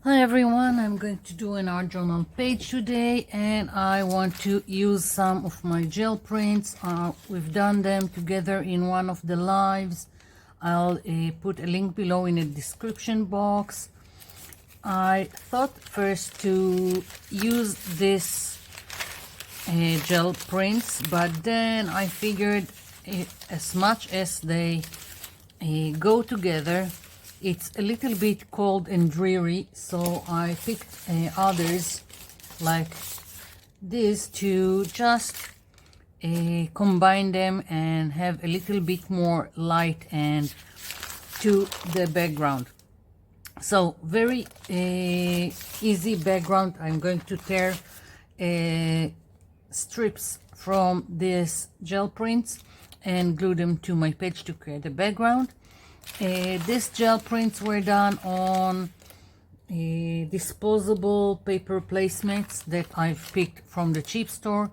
Hi everyone, I'm going to do an art journal page today and I want to use some of my gel prints. We've done them together in one of the lives. I'll put a link below in the description box. I thought first to use this gel prints, but then I figured as much as they go together, it's a little bit cold and dreary, so I picked others like this to just combine them and have a little bit more light and to the background. So very easy background. I'm going to tear strips from this gel prints and glue them to my page to create a background. These gel prints were done on disposable paper placemats that I've picked from the cheap store.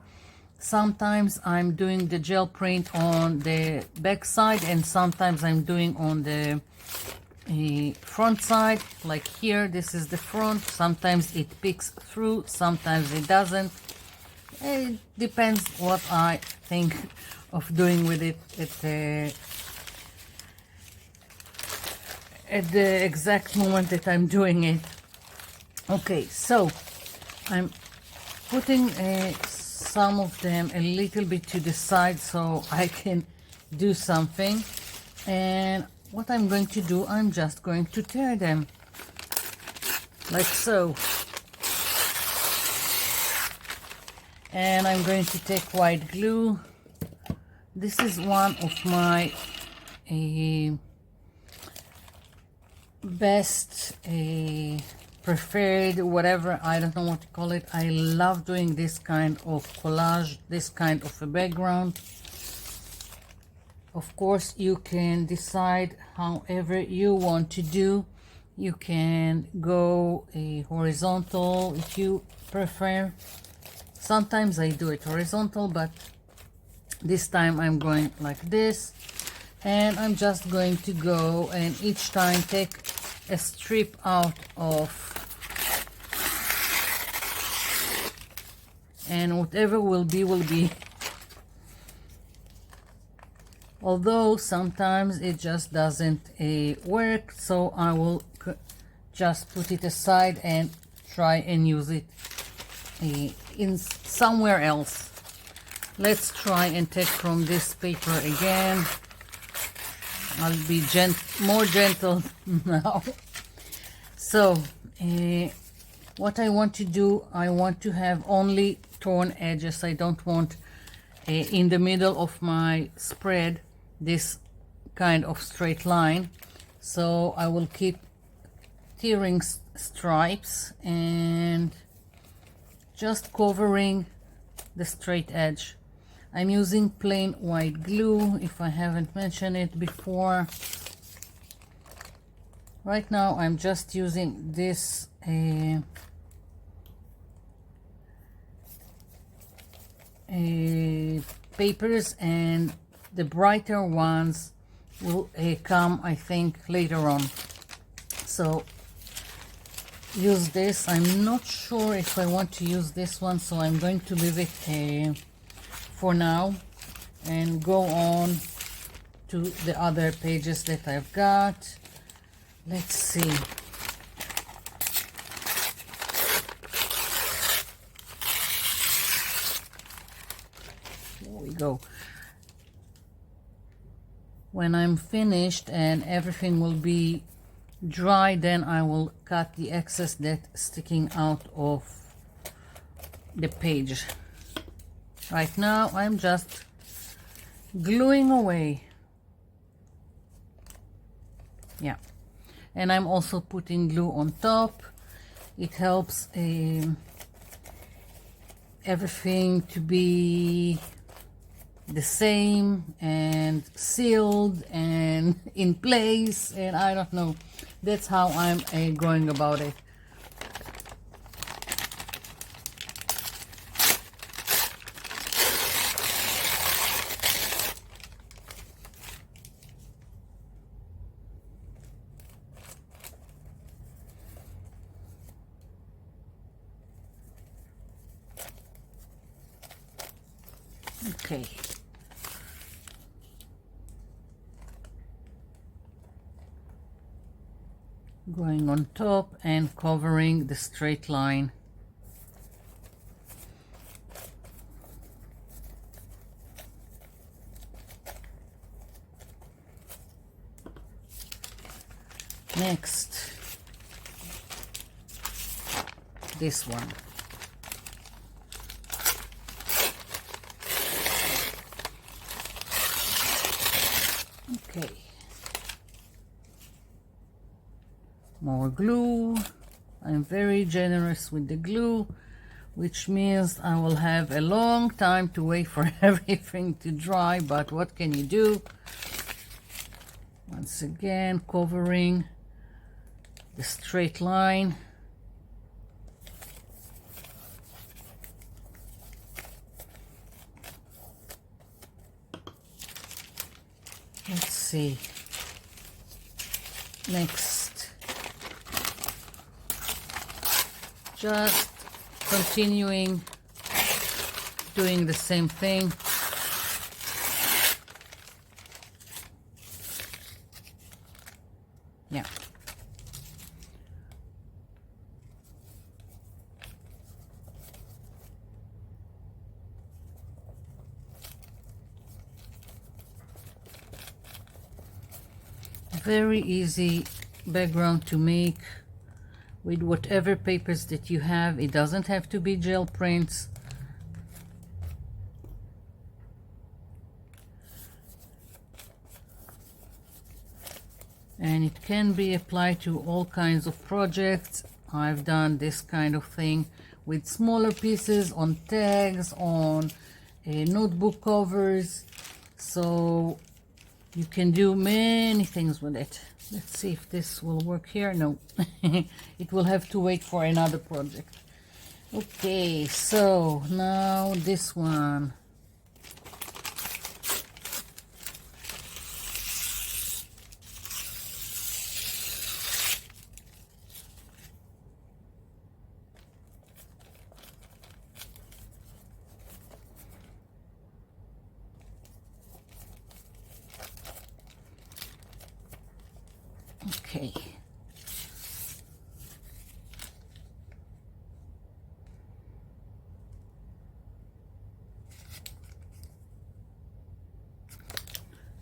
Sometimes I'm doing the gel print on the back side and sometimes I'm doing on the front side. Like here, this is the front. Sometimes it peeks through, sometimes it doesn't. It depends what I think of doing with it at the exact moment that I'm doing it. Okay, so I'm putting some of them a little bit to the side so I can do something. And what I'm going to do, I'm just going to tear them like so. And I'm going to take white glue. This is one of my best preferred, whatever, I don't know what to call it. I love doing this kind of collage, this kind of a background. Of course, you can decide however you want to do. You can go horizontal if you prefer. Sometimes I do it horizontal, but this time I'm going like this. And I'm just going to go and each time take a strip out of, and whatever will be. Although sometimes it just doesn't work, so I will just put it aside and try and use it in somewhere else. Let's try and take from this paper again. I'll be more gentle now. So what I want to do, I want to have only torn edges. I don't want in the middle of my spread this kind of straight line. So I will keep tearing stripes and just covering the straight edge. I'm using plain white glue, if I haven't mentioned it before. Right now I'm just using this papers, and the brighter ones will come, I think, later on. So use this. I'm not sure if I want to use this one, so I'm going to leave it for now and go on to the other pages that I've got. Let's see. Here we go. When I'm finished and everything will be dry, then I will cut the excess that's sticking out of the page. Right now I'm just gluing away. Yeah, and I'm also putting glue on top. It helps everything to be the same and sealed and in place, and I don't know, that's how I'm going about it. Okay. Going on top and covering the straight line. Next, this one. Okay. More glue. I'm very generous with the glue, which means I will have a long time to wait for everything to dry, but what can you do? Once again, covering the straight line. Let's see. Next, just continuing doing the same thing. Yeah. Very easy background to make with whatever papers that you have. It doesn't have to be gel prints. And it can be applied to all kinds of projects. I've done this kind of thing with smaller pieces on tags, on notebook covers. So you can do many things with it. Let's see if this will work here. No, it will have to wait for another project. Okay, so now this one. Okay.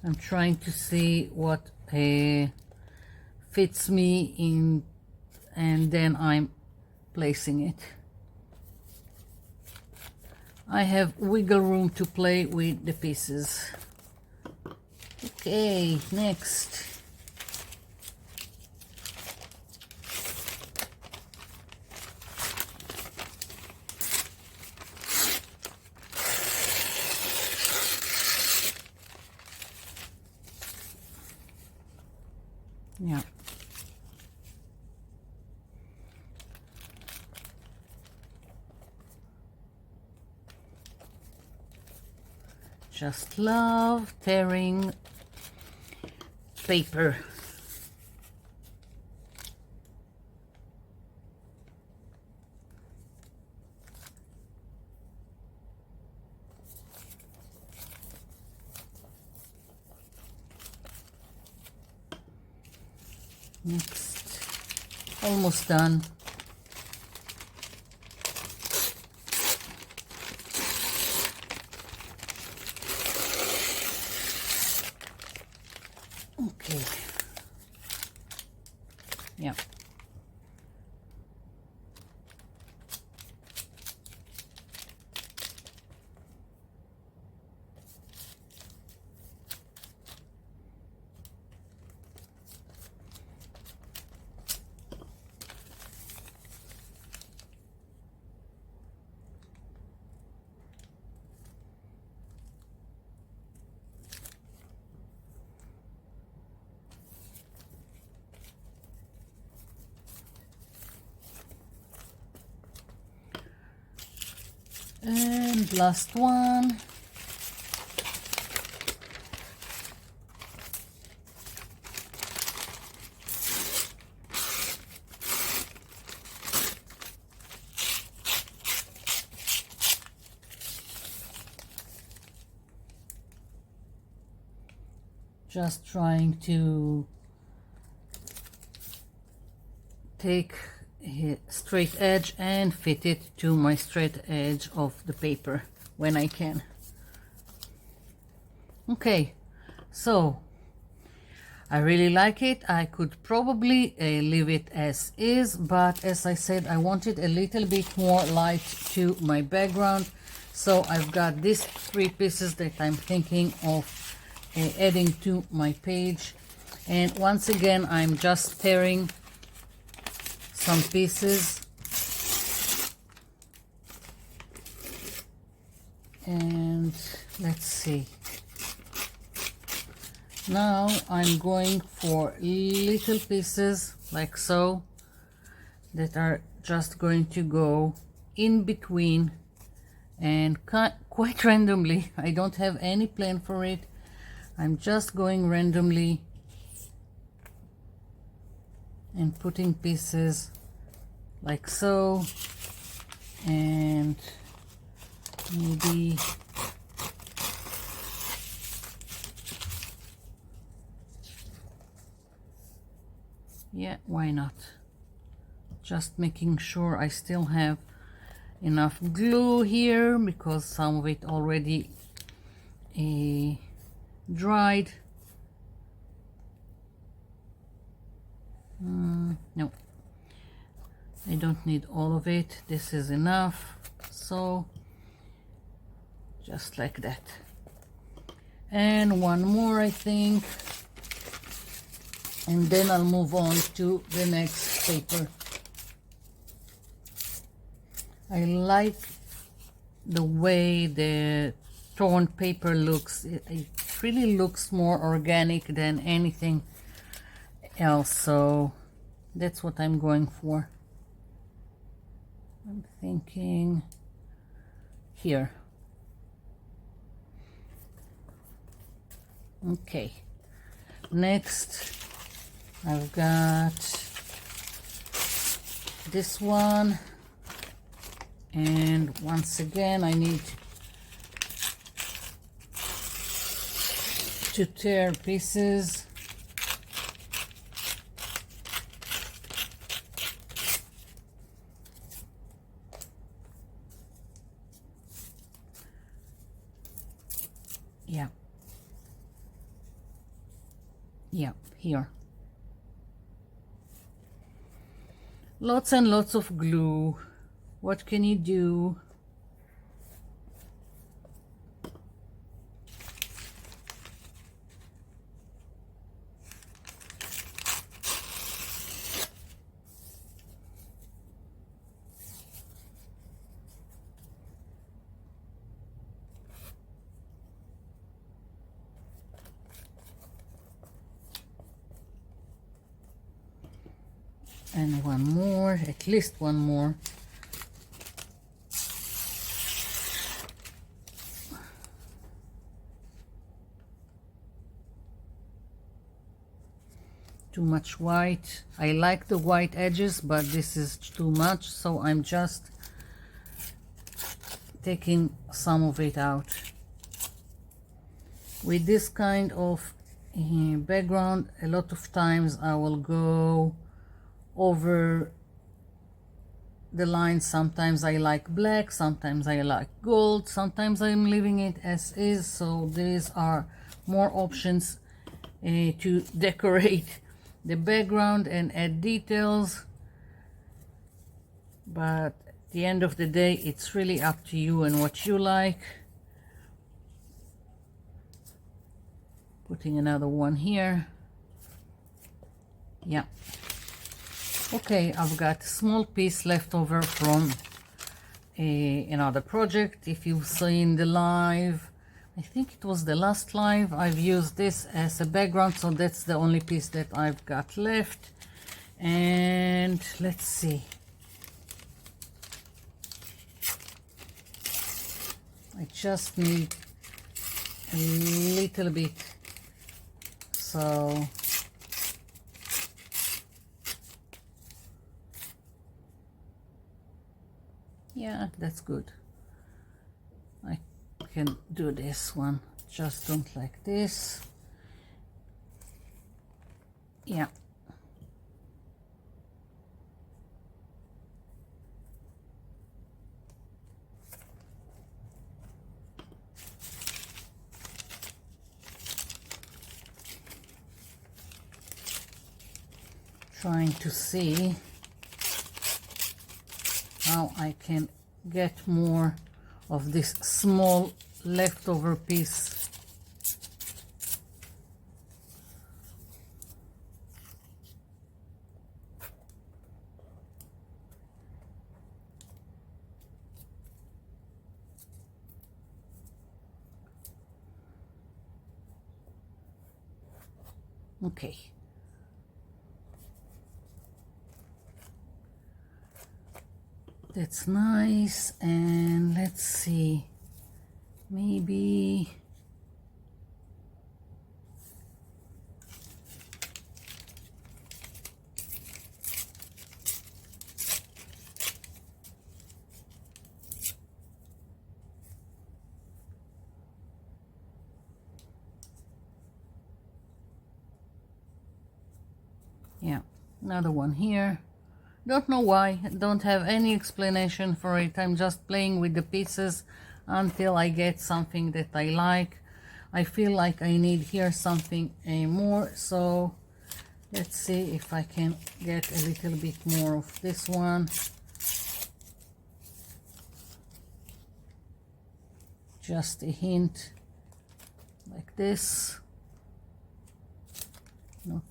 I'm trying to see what fits me in, and then I'm placing it. I have wiggle room to play with the pieces. Okay, next. Yeah. Just love tearing paper. Next, almost done. Okay. Yeah. And last one. just trying to take a straight edge and fit it to my straight edge of the paper when I can. Okay, so I really like it. I could probably leave it as is, but as I said, I wanted a little bit more light to my background. So I've got these 3 pieces that I'm thinking of adding to my page. And once again, I'm just tearing some pieces. And let's see. Now I'm going for little pieces like so that are just going to go in between and quite randomly. I don't have any plan for it. I'm just going randomly and putting pieces like so, and maybe yeah, why not? Just making sure I still have enough glue here because some of it already dried. No, I don't need all of it. This is enough. So just like that. And one more, I think. And then I'll move on to the next paper. I like the way the torn paper looks. It really looks more organic than anything else, so that's what I'm going for. I'm thinking here. Okay, next I've got this one, and once again I need to tear pieces. Yeah, here. Lots and lots of glue. What can you do? And one more, at least one more. Too much white. I like the white edges, but this is too much, so I'm just taking some of it out. With this kind of background, a lot of times I will go over the lines. Sometimes I like black, sometimes I like gold, sometimes I'm leaving it as is, so these are more options to decorate the background and add details. But at the end of the day, it's really up to you and what you like. Putting another one here. Yeah. Okay, I've got a small piece left over from another project. If you've seen the live, I think it was the last live, I've used this as a background, so that's the only piece that I've got left. And let's see. I just need a little bit, so yeah, that's good. I can do this one. Just don't like this. Yeah. Trying to see how I can get more of this small leftover piece. Okay. That's nice, and let's see, maybe yeah, another one here. Don't know why, don't have any explanation for it. I'm just playing with the pieces until I get something that I like. I feel like I need here something more, so let's see if I can get a little bit more of this one. Just a hint like this. No,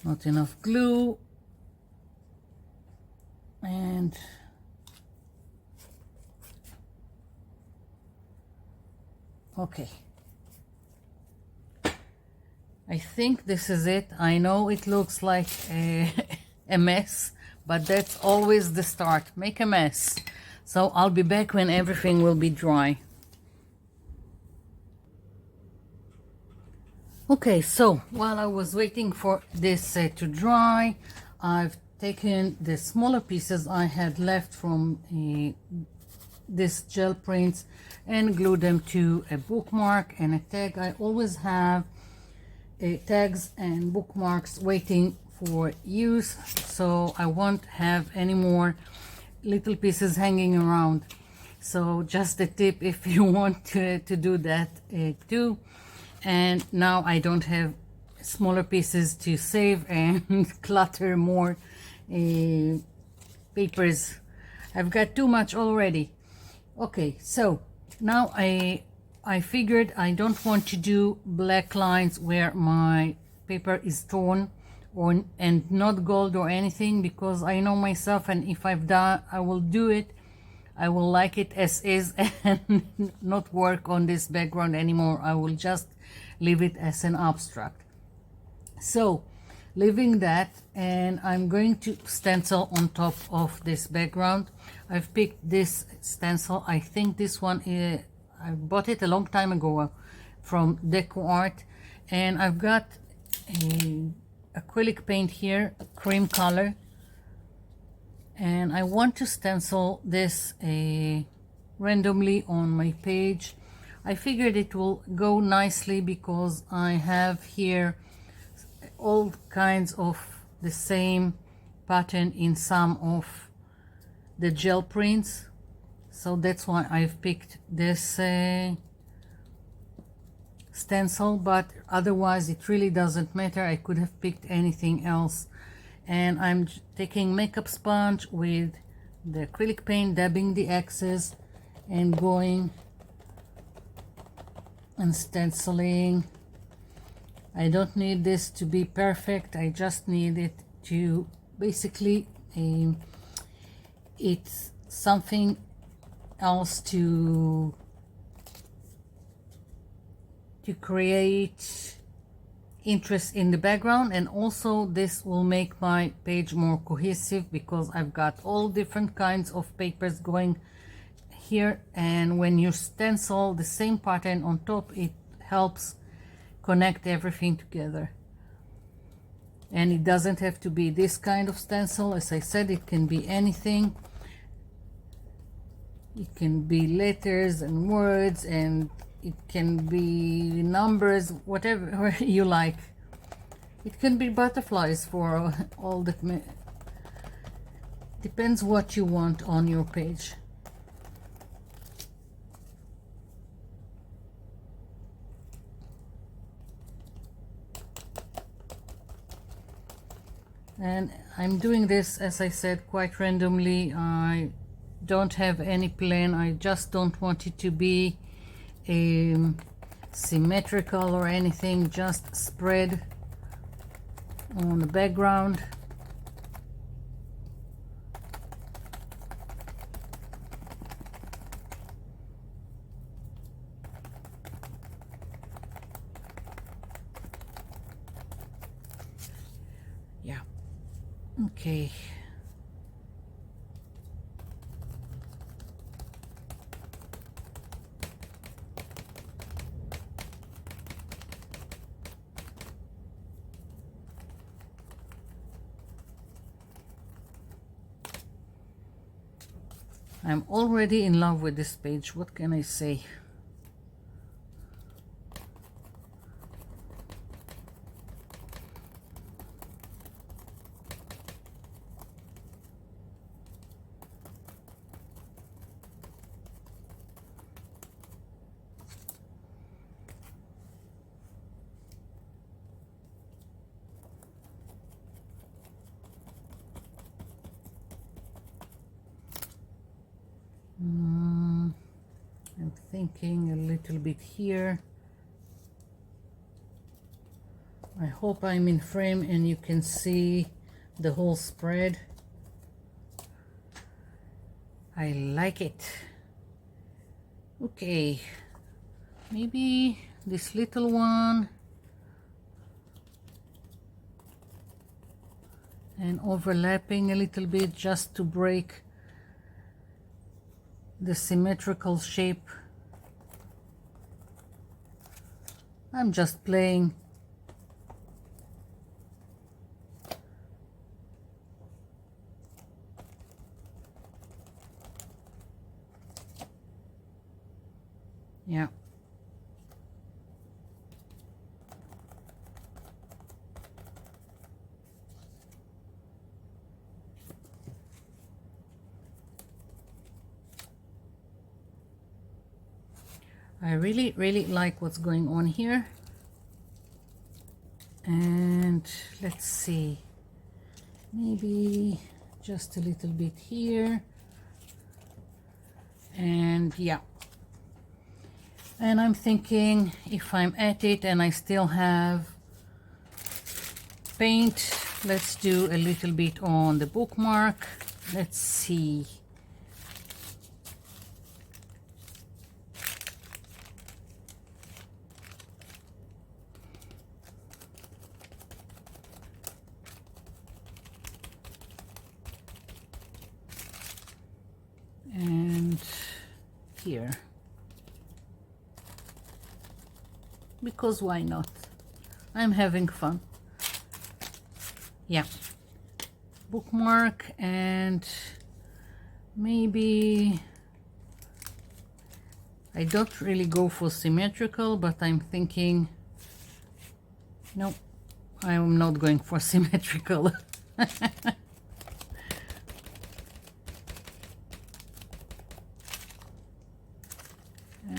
not enough glue. And okay, I think this is it. I know it looks like a mess, but that's always the start. Make a mess. So I'll be back when everything will be dry. Okay, so while I was waiting for this to dry, I've taken the smaller pieces I had left from this gel prints and glued them to a bookmark and a tag. I always have tags and bookmarks waiting for use, so I won't have any more little pieces hanging around. So just a tip if you want to do that too. And now I don't have smaller pieces to save and clutter more papers. I've got too much already. Okay, so now I figured I don't want to do black lines where my paper is torn and not gold or anything, because I know myself, and if I will do it, I will like it as is and not work on this background anymore. I will just leave it as an abstract. So leaving that, and I'm going to stencil on top of this background. I've picked this stencil. I think this one is, I bought it a long time ago from Deco Art, and I've got a acrylic paint here, cream color, and I want to stencil this randomly on my page. I figured it will go nicely because I have here all kinds of the same pattern in some of the gel prints, so that's why I've picked this stencil, but otherwise it really doesn't matter. I could have picked anything else. And I'm taking makeup sponge with the acrylic paint, dabbing the X's and going and stenciling. I don't need this to be perfect, I just need it to basically it's something else to create interest in the background, and also this will make my page more cohesive because I've got all different kinds of papers going here, and when you stencil the same pattern on top, it helps connect everything together. And it doesn't have to be this kind of stencil. As I said, it can be anything. It can be letters and words, and it can be numbers, whatever you like. It can be butterflies for all the, depends what you want on your page. And I'm doing this, as I said, quite randomly. I don't have any plan. I just don't want it to be symmetrical or anything, just spread on the background. Yeah. Okay. I'm already in love with this page. What can I say? I'm thinking a little bit here. I hope I'm in frame and you can see the whole spread. I like it. Okay, maybe this little one and overlapping a little bit just to break the symmetrical shape. I'm just playing. Yeah. I really like what's going on here. And let's see, maybe just a little bit here. And yeah, and I'm thinking if I'm at it and I still have paint, let's do a little bit on the bookmark. Let's see. And here, because why not? I'm having fun. Yeah, bookmark, and maybe I don't really go for symmetrical, but I'm thinking no, I'm not going for symmetrical.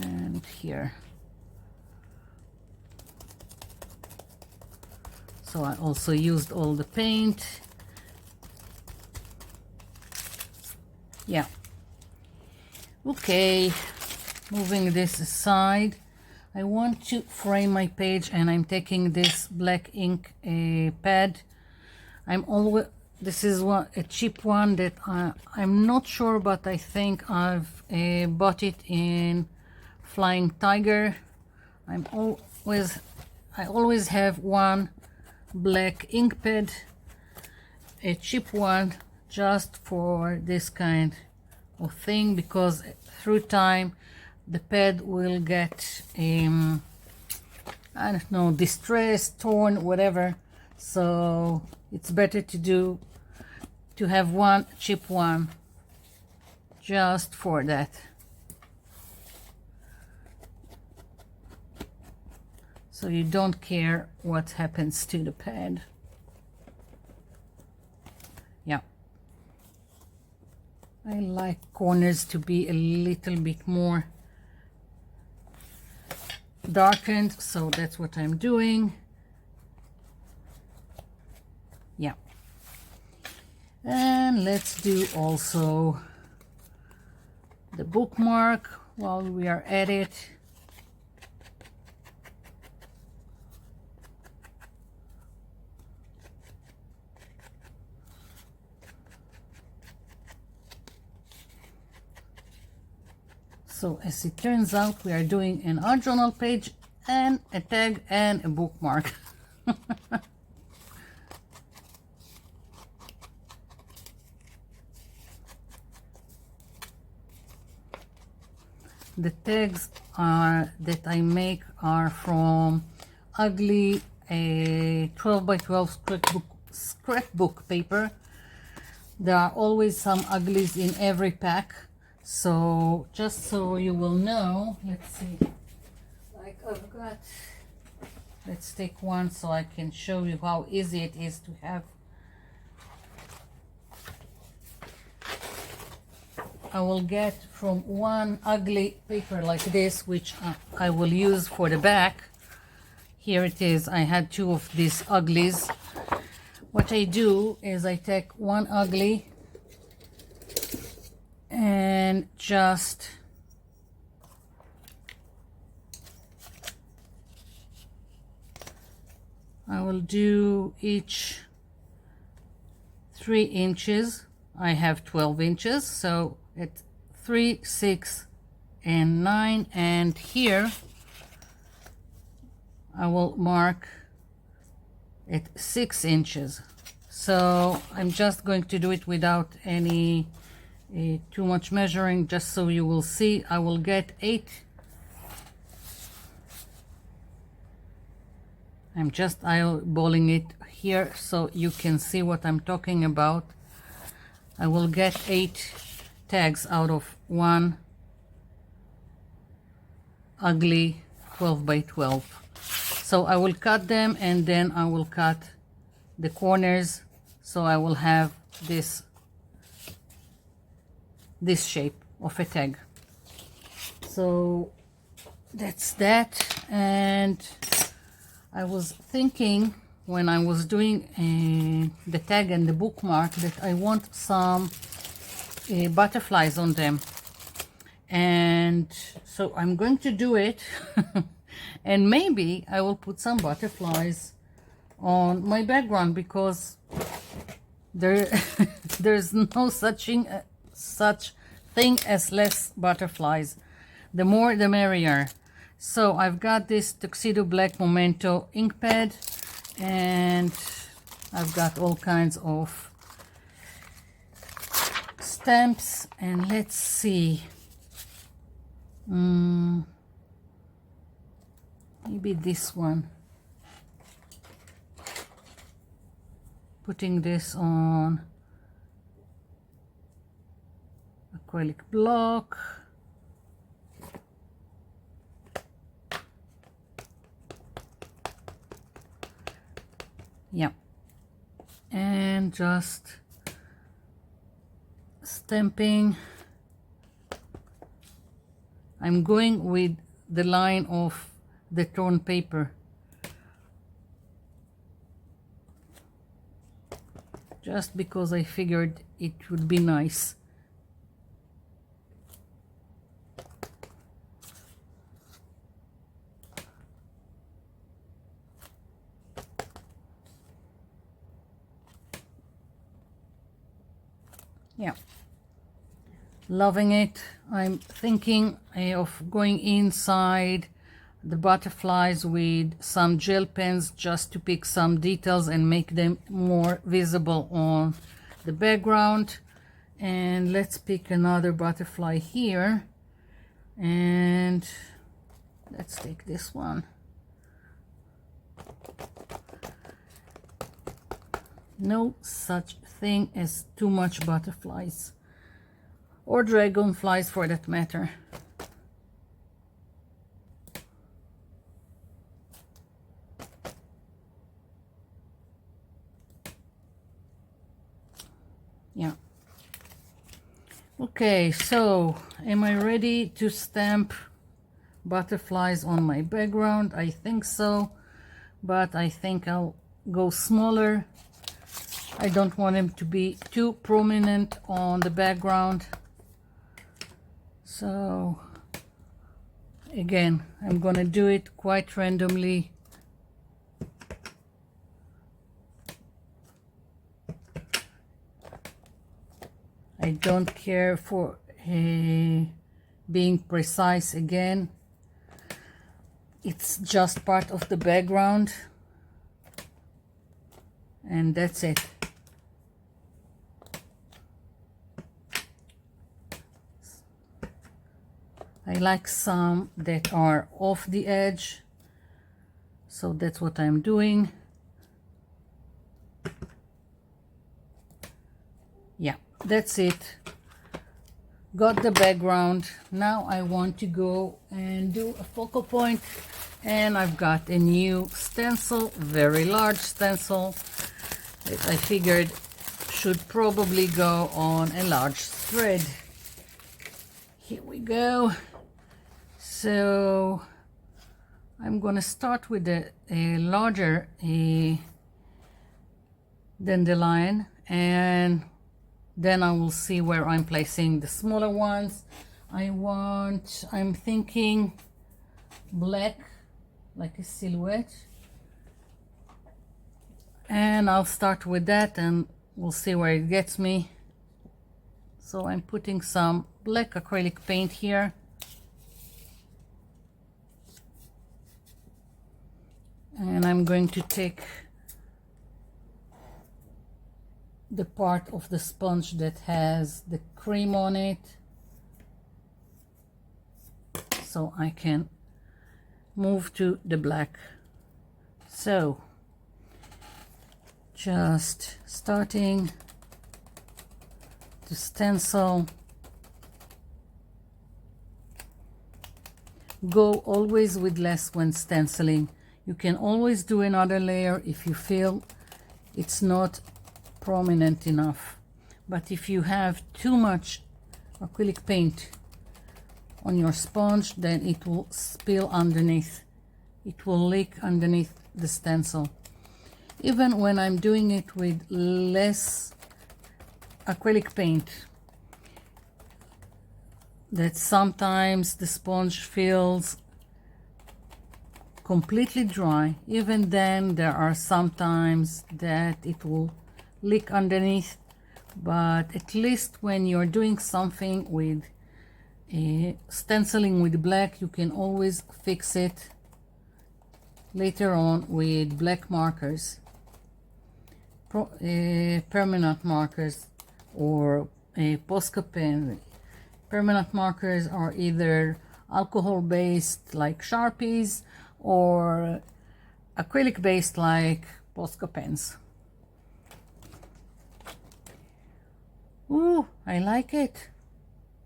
And here, so I also used all the paint. Yeah. Okay, moving this aside, I want to frame my page, and I'm taking this black ink pad. This is a cheap one that I'm not sure, but I think I've bought it in Flying Tiger. I always have one black ink pad, a cheap one, just for this kind of thing, because through time the pad will get I don't know, distressed, torn, whatever. So it's better to have one cheap one just for that. so you don't care what happens to the pad. Yeah, I like corners to be a little bit more darkened, so that's what I'm doing. Yeah, and let's do also the bookmark while we are at it. So as it turns out, we are doing an art journal page and a tag and a bookmark. The tags that I make are from ugly 12 by 12 scrapbook paper. There are always some uglies in every pack. So just so you will know, let's see, like I've got, let's take one so I can show you how easy it is to have. I will get from one ugly paper like this, which I will use for the back. Here it is. I had two of these uglies. What I do is I take one ugly and just I will do each 3 inches. I have 12 inches, so it's 3, 6, and 9, and here I will mark at 6 inches. So I'm just going to do it without any too much measuring, just so you will see. I will get 8. I'm just eyeballing it here so you can see what I'm talking about. I will get 8 tags out of one ugly 12 by 12. So I will cut them and then I will cut the corners, so I will have this shape of a tag. So that's that. And I was thinking when I was doing the tag and the bookmark that I want some butterflies on them, and so I'm going to do it. And maybe I will put some butterflies on my background, because there's no such thing as less butterflies. The more the merrier. So I've got this Tuxedo Black Memento ink pad, and I've got all kinds of stamps, and let's see, maybe this one, putting this on acrylic block. Yeah, and just stamping. I'm going with the line of the torn paper, just because I figured it would be nice. Yeah, loving it. I'm thinking of going inside the butterflies with some gel pens, just to pick some details and make them more visible on the background. And let's pick another butterfly here, and let's take this one. No such thing as too much butterflies, or dragonflies for that matter. Yeah. Okay, so am I ready to stamp butterflies on my background? I think so, but I think I'll go smaller. I don't want them to be too prominent on the background. So again, I'm gonna do it quite randomly. I don't care for being precise again. It's just part of the background, and that's it. I like some that are off the edge, so that's what I'm doing. Yeah, that's it. Got the background. Now I want to go and do a focal point, and I've got a new stencil, very large stencil that I figured should probably go on a large thread. Here we go. So I'm gonna start with a larger dandelion, and then I will see where I'm placing the smaller ones. I'm thinking black, like a silhouette, and I'll start with that and we'll see where it gets me. So I'm putting some black acrylic paint here, and I'm going to take the part of the sponge that has the cream on it, so I can move to the black. So just starting to stencil. Go always with less when stenciling. You can always do another layer if you feel it's not prominent enough, but if you have too much acrylic paint on your sponge, then it will spill underneath. It will leak underneath the stencil. Even when I'm doing it with less acrylic paint, that sometimes the sponge feels completely dry. Even then, there are some times that it will leak underneath, but at least when you're doing something with stenciling with black, you can always fix it later on with black markers, permanent markers, or a Posca pen. Permanent markers are either alcohol based like Sharpies or acrylic based like Posca pens. Ooh, I like it.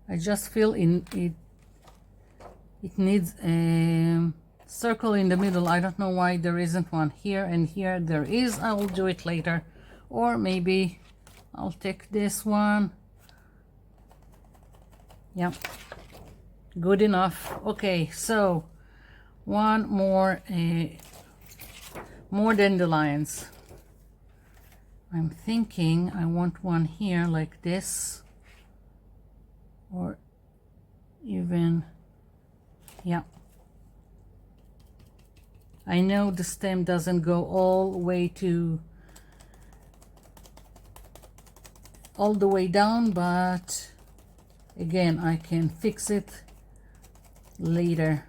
I just feel it needs a circle in the middle. I don't know why there isn't one here, and here there is. I will do it later, or maybe I'll take this one. Yeah, good enough. Okay, so one more dandelions. I'm thinking I want one here like this, or even, yeah. I know the stem doesn't go all the way down, but again, I can fix it later.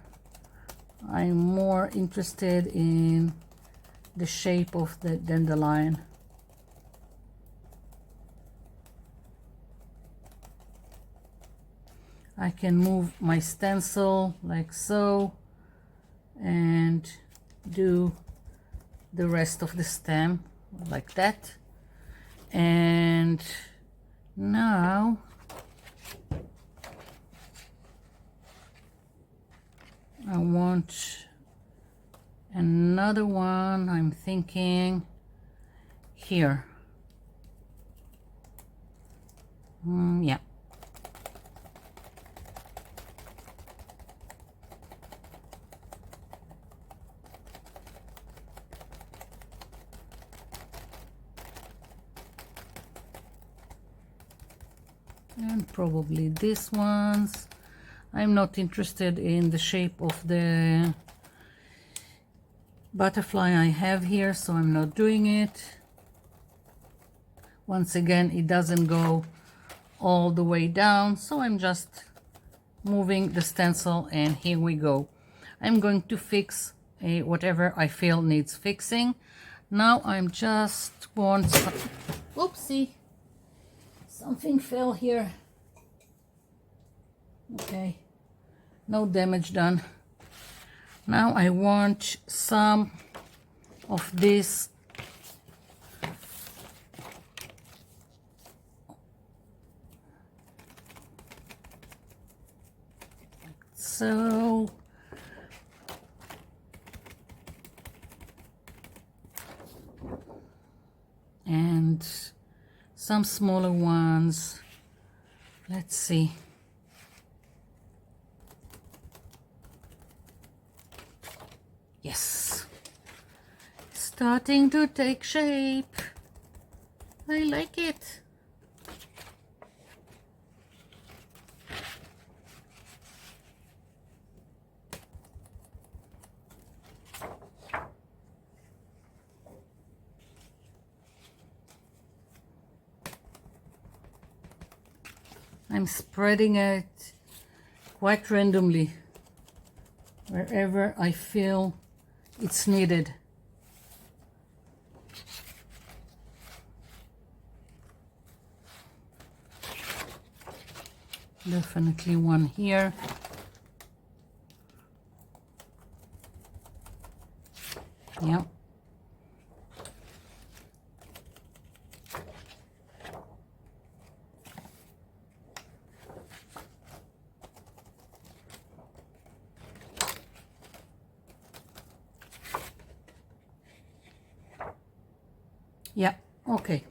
I'm more interested in the shape of the dandelion. I can move my stencil like so and do the rest of the stem like that. And now I want another one. I'm thinking here. and probably these ones. I'm not interested in the shape of the butterfly I have here, so I'm not doing it. Once again, it doesn't go all the way down, so I'm just moving the stencil, and here we go. I'm going to fix whatever I feel needs fixing. Now I'm just want some, oopsie, something fell here. Okay, no damage done. Now I want some of this so and some smaller ones. Let's see. Yes, starting to take shape. I like it. I'm spreading it quite randomly wherever I feel it's needed. Definitely one here. Yeah. Yeah, okay.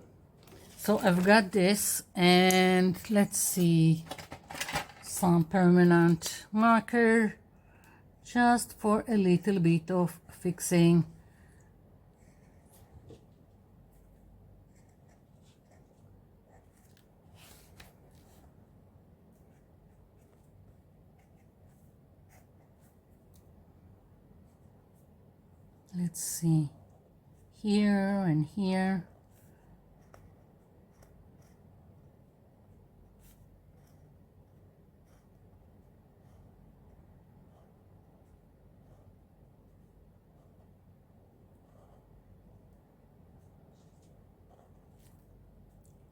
So I've got this, and let's see, some permanent marker just for a little bit of fixing. Let's see, here and here.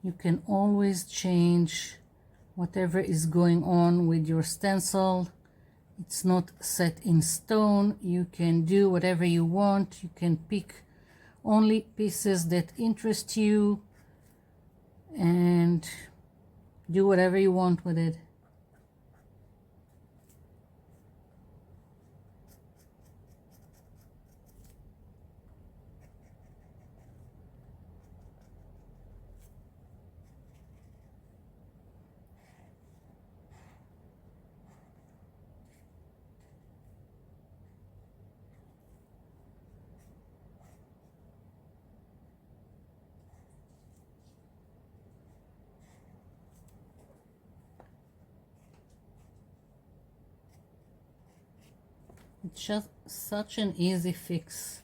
You can always change whatever is going on with your stencil. It's not set in stone. You can do whatever you want. You can pick only pieces that interest you and do whatever you want with it. It's just such an easy fix.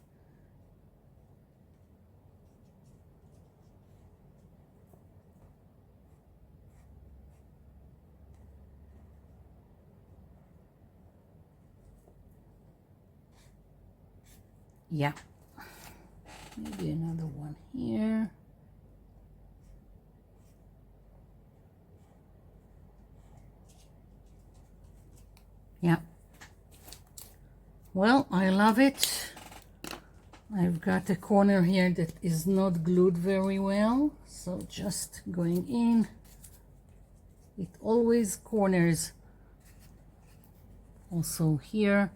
Yeah, maybe another one here. Yeah. Well, I love it. I've got a corner here that is not glued very well, so just going in. It always corners. Also here.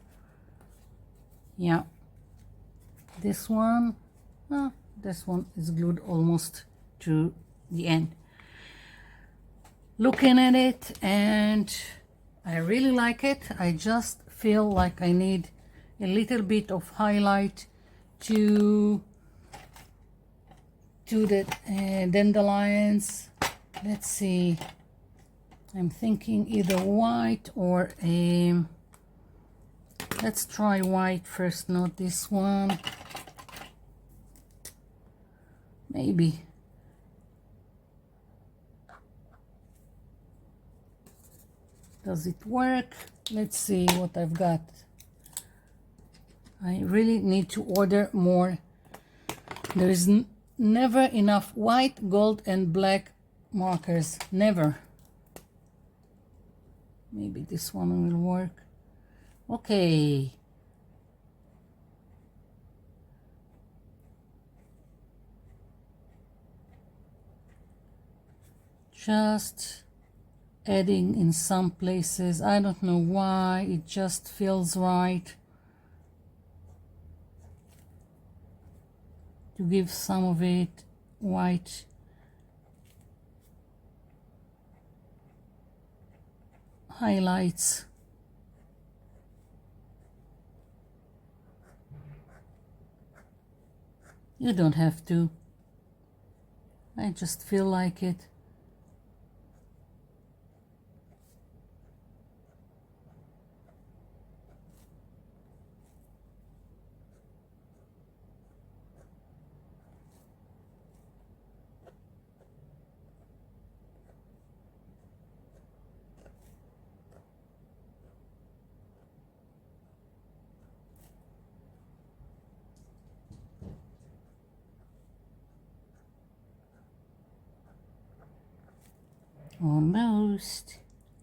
Yeah. This one is glued almost to the end. Looking at it, and I really like it. I just feel like I need a little bit of highlight to the dandelions. Let's see, I'm thinking either white or a, let's try white first, not this one. Maybe. Does it work? Let's see what I've got. I really need to order more. There is never enough white, gold, and black markers. Never. Maybe this one will work. Okay. Just adding in some places. I don't know why, it just feels right to give some of it white highlights. You don't have to. I just feel like it.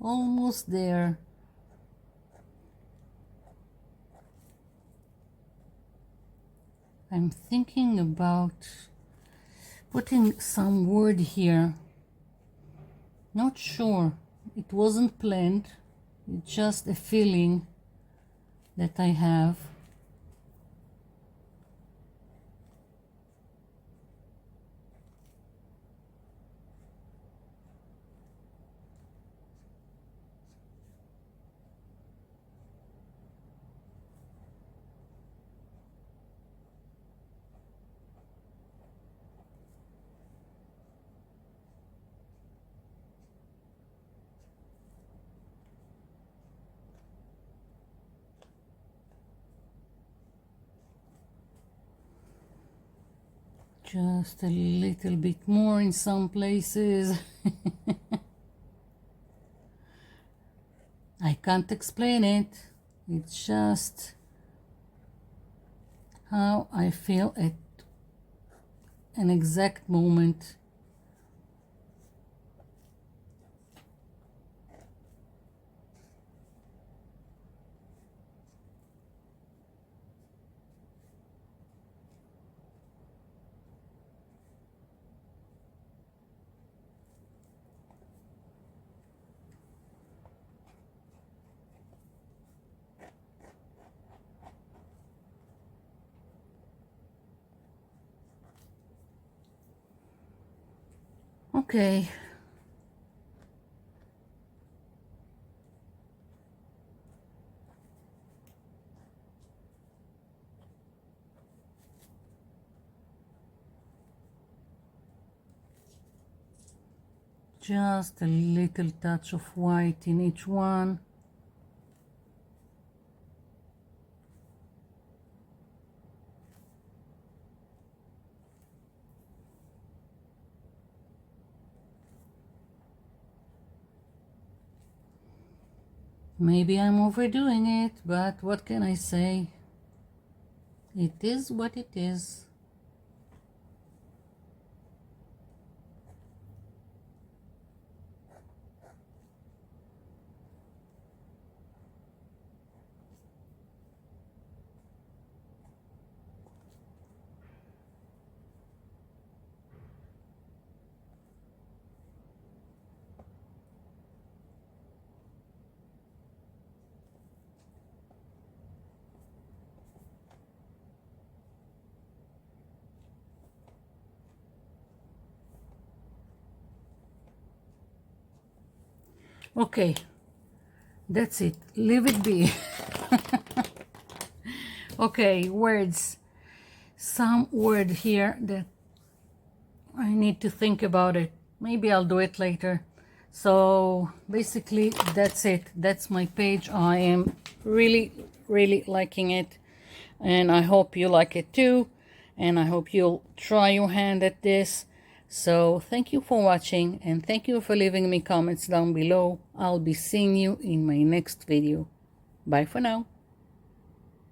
Almost there. I'm thinking about putting some word here. Not sure. It wasn't planned. It's just a feeling that I have. Just a little bit more in some places. I can't explain it. It's just how I feel at an exact moment. Okay. Just a little touch of white in each one. Maybe I'm overdoing it, but what can I say? It is what it is. Okay, that's it. Leave it be. Okay, words. Some word here that I need to think about it. Maybe I'll do it later. So basically that's it. That's my page. I am really liking it, and I hope you like it too, and I hope you'll try your hand at this. So thank you for watching, and thank you for leaving me comments down below. I'll be seeing you in my next video. Bye for now.